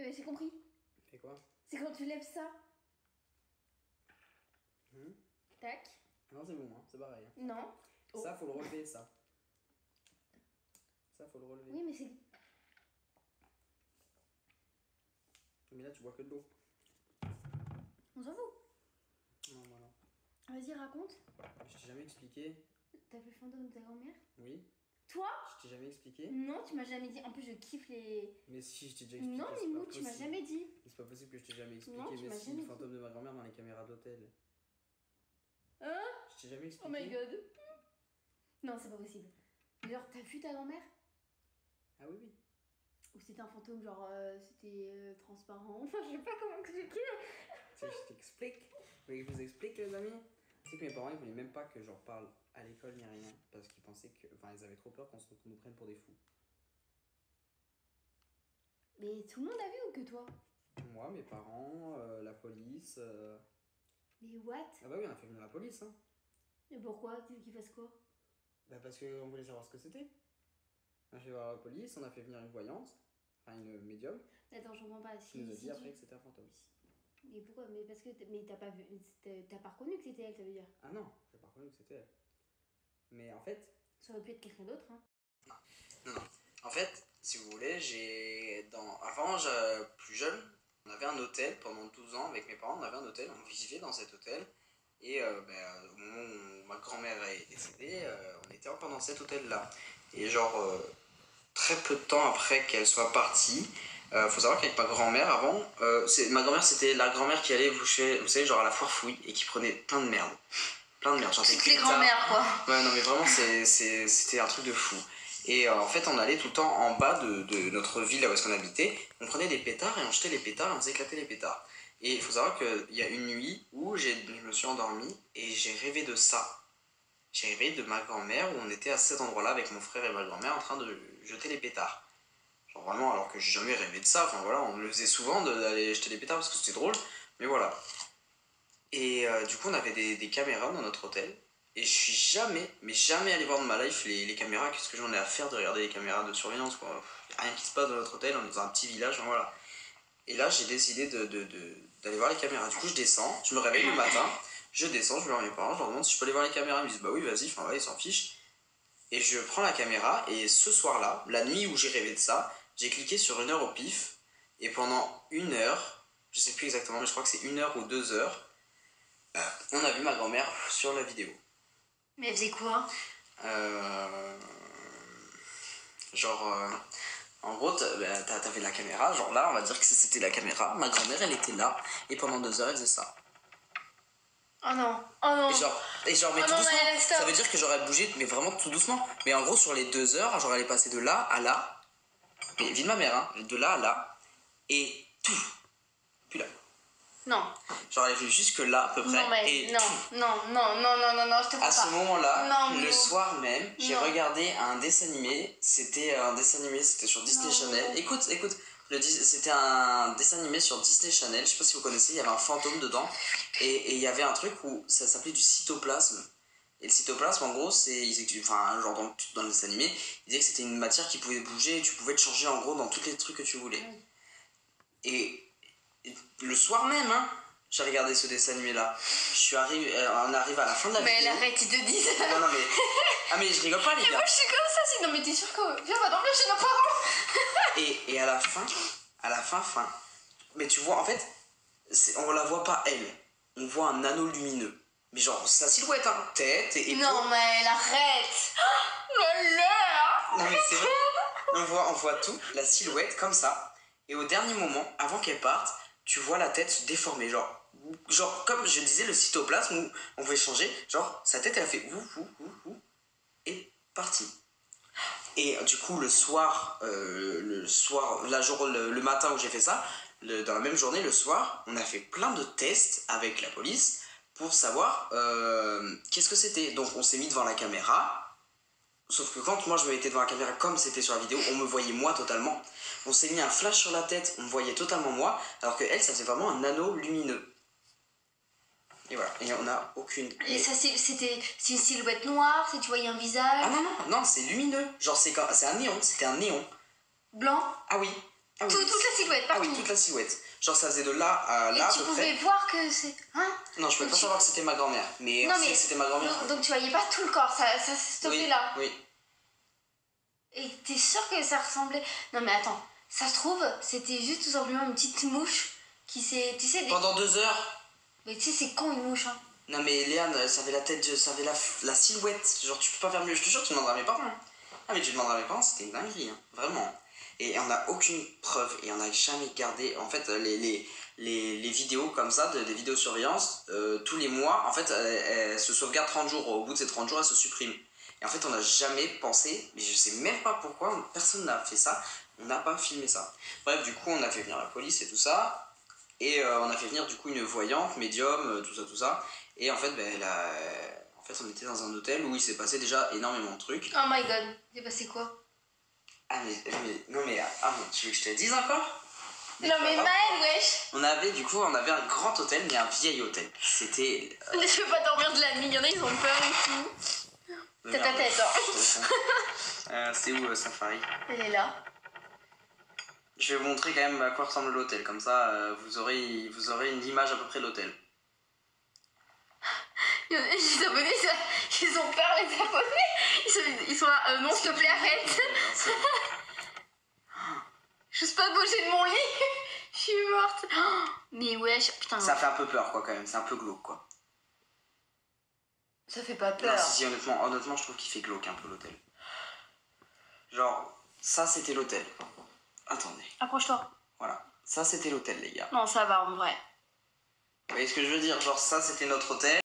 J'ai compris. Et quoi? C'est quand tu lèves ça. Tac. Non, c'est bon, hein, c'est pareil. Hein. Non. Oh. Ça, faut le relever, ça. Ça, faut le relever. Oui, mais c'est... Mais là, tu bois que de l'eau. On s'en fout. Non, voilà. Vas-y, raconte. Je t'ai jamais expliqué. T'as fait le fantôme de ta grand-mère? Oui. Toi? Je t'ai jamais expliqué. Non, tu m'as jamais dit. En plus, je kiffe les... Mais si, je t'ai déjà expliqué. Non, Mimou, tu m'as jamais dit. C'est pas possible que je t'ai jamais expliqué. Non, tu mais m'as si, jamais le fantôme de ma grand-mère dans les caméras d'hôtel. Hein? Je t'ai jamais expliqué. Oh my god. Non, c'est pas possible. Alors, t'as vu ta grand-mère? Ah oui, oui. Ou c'était un fantôme, genre, c'était transparent. Enfin, je sais pas comment expliquer. Tu sais, je t'explique. Vous voulez que je vous explique, les amis? Tu sais que mes parents, ils voulaient même pas que j'en parle à l'école ni rien. Parce qu'ils pensaient que... Enfin, ils avaient trop peur qu'on nous prenne pour des fous. Mais tout le monde a vu ou que toi? Moi, mes parents, la police... Mais what? Ah bah oui, on a fait venir la police, hein. Et pourquoi? Tu veux qu'ils fassent quoi? Bah parce qu'on voulait savoir ce que c'était. On a fait voir la police, on a fait venir une voyante, enfin une médium, Attends, je comprends pas. qui nous a dit après que c'était un fantôme. Mais pourquoi? Mais parce que mais t'as pas vu, t'as pas reconnu que c'était elle, ça veut dire? Ah non, j'ai pas reconnu que c'était elle. Mais en fait... Ça aurait pu être quelqu'un d'autre, hein. Non. En fait, si vous voulez, Avant, plus jeune, on avait un hôtel pendant 12 ans avec mes parents, on avait un hôtel, on vivait dans cet hôtel. Et au moment où ma grand-mère est décédée, on était encore dans cet hôtel-là. Et genre, très peu de temps après qu'elle soit partie, faut savoir qu'avec ma grand-mère, avant, ma grand-mère, c'était la grand-mère qui allait vous savez, genre à la foire fouille, et qui prenait plein de merde. Plein de merde. Genre, toutes les grand-mères, quoi. Ouais, non, mais vraiment, c'était un truc de fou. Et en fait, on allait tout le temps en bas de notre ville, là où est-ce qu'on habitait, on prenait des pétards et on jetait les pétards et on faisait éclater les pétards. Et il faut savoir qu'il y a une nuit où je me suis endormi et j'ai rêvé de ça. J'ai rêvé de ma grand-mère où on était à cet endroit-là avec mon frère et ma grand-mère en train de jeter les pétards. Genre vraiment, alors que j'ai jamais rêvé de ça. Enfin voilà, on le faisait souvent d'aller jeter les pétards parce que c'était drôle. Mais voilà. Et du coup, on avait des caméras dans notre hôtel. Et je suis jamais allé voir de ma life les caméras. Qu'est-ce que j'en ai à faire de regarder les caméras de surveillance, quoi. Y a rien qui se passe dans notre hôtel, on est dans un petit village, enfin, voilà. Et là, j'ai décidé d'aller voir les caméras. Du coup, je descends, je me réveille le matin, je descends, je vais voir mes parents, je leur demande si je peux aller voir les caméras. Ils me disent bah oui, vas-y, enfin ouais, ils s'en fichent. Et je prends la caméra, et ce soir-là, la nuit où j'ai rêvé de ça, j'ai cliqué sur 1 heure au pif, et pendant 1 heure, je sais plus exactement, mais je crois que c'est 1 heure ou 2 heures, on a vu ma grand-mère sur la vidéo. Mais elle faisait quoi? En gros, t'avais la caméra, genre là, on va dire que c'était la caméra. Ma grand-mère, elle était là, et pendant 2 heures, elle faisait ça. Oh non, oh non. Et genre mais oh tout non, doucement. mais Ça veut dire que j'aurais bougé, mais vraiment tout doucement. Mais en gros, sur les 2 heures, genre elle est passée de là à là. Mais vie de ma mère, hein, de là à là. Et tout. Puis là. Non. Genre elle est venue jusque là, à peu près. Non, mais et non, non, non, non, non, non, non, je te crois à pas. ce moment-là, Non, le non. soir même, j'ai Non. regardé un dessin animé. C'était un dessin animé, c'était sur Disney Non. Channel. Écoute, c'était un dessin animé sur Disney Channel. Je sais pas si vous connaissez, il y avait un fantôme dedans. Et il y avait un truc où ça s'appelait du cytoplasme. Et le cytoplasme, en gros, genre dans le dessin animé, ils disaient que c'était une matière qui pouvait bouger et tu pouvais te changer en gros dans tous les trucs que tu voulais. Oui. Et le soir même, hein, j'ai regardé ce dessin animé là. On arrive à la fin de la Mais vidéo. elle arrête, ils te disent. Non mais. Ah mais je rigole pas les Et gars. moi je suis comme ça, sinon mais t'es sûr que. Viens, on va dormir chez nos parents. Et à la fin. Mais tu vois, en fait, on la voit pas elle. On voit un anneau lumineux. Mais genre, sa silhouette, hein, tête et épaules. Non, mais elle arrête. Non mais c'est vrai. On voit tout, la silhouette comme ça. Et au dernier moment, avant qu'elle parte, tu vois la tête se déformer. Genre comme je disais, le cytoplasme où on pouvait changer. Genre, sa tête, elle a fait ouh. Et partie. Et du coup, le matin où j'ai fait ça, dans la même journée, le soir, on a fait plein de tests avec la police pour savoir qu'est-ce que c'était. Donc on s'est mis devant la caméra, sauf que quand moi je me mettais devant la caméra comme c'était sur la vidéo, on me voyait moi totalement. On s'est mis un flash sur la tête, on me voyait totalement moi, alors que elle, ça faisait vraiment un anneau lumineux. Et voilà, et on n'a aucune... Et ça, c'est une silhouette noire, si tu voyais un visage. Ah non, c'est lumineux. Genre c'est un néon, c'était un néon. Blanc. Ah oui. Ah oui. Toute la silhouette, Ah partout. oui, toute la silhouette. Genre ça faisait de là à là à Et tu peu pouvais près. voir que c'est... Hein? Non, je pouvais pas savoir que c'était ma grand-mère. Mais Non, on sait mais- que c'était ma grand-mère. Donc tu voyais pas tout le corps, ça s'est stoppé Oui, là. oui. Et t'es sûr que ça ressemblait... Non mais attends, ça se trouve, c'était juste tout simplement une petite mouche qui s'est... Tu sais, Pendant 2 heures. mais tu sais, c'est con une mouche, hein. Non mais Léane, ça avait la tête, ça avait la silhouette. Genre tu peux pas faire mieux. Je te jure, tu demanderas à mes parents. Ah mais tu demanderas à mes parents, c'était une dinguerie, hein. Vraiment. Et on n'a aucune preuve et on n'a jamais gardé. En fait, les vidéos comme ça, des vidéosurveillance, tous les mois, en fait, elles se sauvegardent 30 jours. Au bout de ces 30 jours, elles se suppriment. Et en fait, on n'a jamais pensé, mais je sais même pas pourquoi, personne n'a fait ça, on n'a pas filmé ça. Bref, du coup, on a fait venir la police et tout ça. Et on a fait venir du coup une voyante, médium, tout ça. Et en fait, en fait, on était dans un hôtel où il s'est passé déjà énormément de trucs. Oh my god, c'est passé quoi? Ah mais tu veux que je te le dise encore? Non mais Maël, wesh. On avait un grand hôtel, mais un vieil hôtel. C'était... Je peux pas dormir de la nuit, il y en a, ils ont peur et tout. T'as ta tête, hein. C'est où Safari? Elle est là. Je vais vous montrer quand même à quoi ressemble l'hôtel, comme ça vous aurez une image à peu près de l'hôtel. Les abonnés, ils ont peur, les abonnés. Ils sont là, non, s'il te plaît, arrête. J'ose pas bouger de mon lit. Je suis morte. Oh, mais wesh, putain. Ça fait un peu peur quoi quand même, c'est un peu glauque quoi. Ça fait pas Non, peur. si, honnêtement je trouve qu'il fait glauque un peu l'hôtel. Genre, ça c'était l'hôtel. Attendez, Approche-toi. voilà. Ça c'était l'hôtel les gars. Non, ça va en vrai. Vous voyez ce que je veux dire? Genre ça c'était notre hôtel